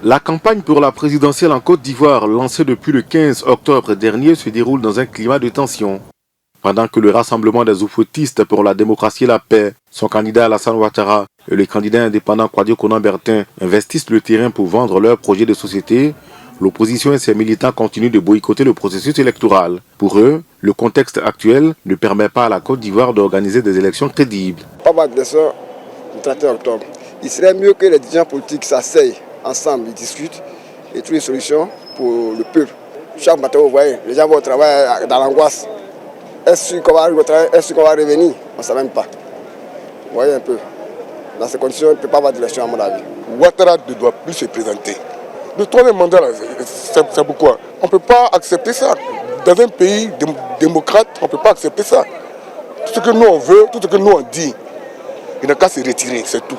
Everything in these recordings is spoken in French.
La campagne pour la présidentielle en Côte d'Ivoire, lancée depuis le 15 octobre dernier, se déroule dans un climat de tension. Pendant que le Rassemblement des Oufoutistes pour la démocratie et la paix, son candidat Alassane Ouattara et le candidat indépendant Kwadwo Konan-Bertin investissent le terrain pour vendre leur projet de société, l'opposition et ses militants continuent de boycotter le processus électoral. Pour eux, le contexte actuel ne permet pas à la Côte d'Ivoire d'organiser des élections crédibles. Pas d'élection le 31 octobre. Il serait mieux que les dirigeants politiques s'asseyent ensemble, ils discutent et trouvent une solution pour le peuple. Chaque matin, vous voyez, les gens vont travailler dans l'angoisse. Est-ce qu'on va arriver au travail? Est-ce qu'on va revenir? On ne sait même pas. Vous voyez un peu. Dans ces conditions, il ne peut pas avoir d'élection à mon avis. Ouattara ne doit plus se présenter. Le troisième mandat, c'est pourquoi on ne peut pas accepter ça. Dans un pays démocrate, on ne peut pas accepter ça. Tout ce que nous on veut, tout ce que nous on dit, il n'a qu'à se retirer, c'est tout.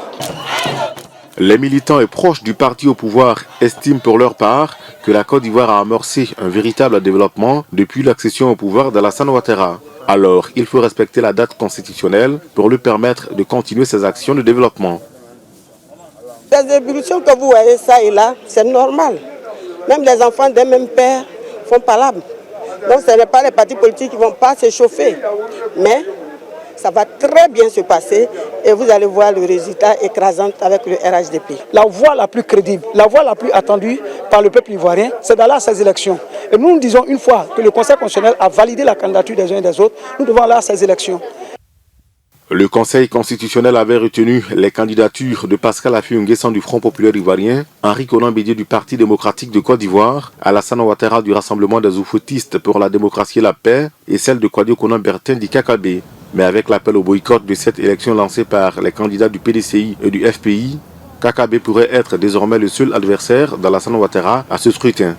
Les militants et proches du parti au pouvoir estiment pour leur part que la Côte d'Ivoire a amorcé un véritable développement depuis l'accession au pouvoir d'Alassane Ouattara. Alors, il faut respecter la date constitutionnelle pour lui permettre de continuer ses actions de développement. Les évolutions que vous voyez ça et là, c'est normal. Même les enfants d'un même père font palabre. Donc ce n'est pas les partis politiques qui ne vont pas se chauffer. Mais ça va très bien se passer et vous allez voir le résultat écrasant avec le RHDP. La voie la plus crédible, la voie la plus attendue par le peuple ivoirien, c'est d'aller à ces élections. Et nous disons une fois que le Conseil constitutionnel a validé la candidature des uns et des autres, nous devons aller à ces élections. Le Conseil constitutionnel avait retenu les candidatures de Pascal Affi-N'Guessan du Front populaire ivoirien, Henri Konan Bédié du Parti démocratique de Côte d'Ivoire, Alassane Ouattara du Rassemblement des Oufoutistes pour la démocratie et la paix et celle de Kwadwo Konan-Bertin du KKB. Mais avec l'appel au boycott de cette élection lancée par les candidats du PDCI et du FPI, KKB pourrait être désormais le seul adversaire d'Alassane Ouattara à ce scrutin.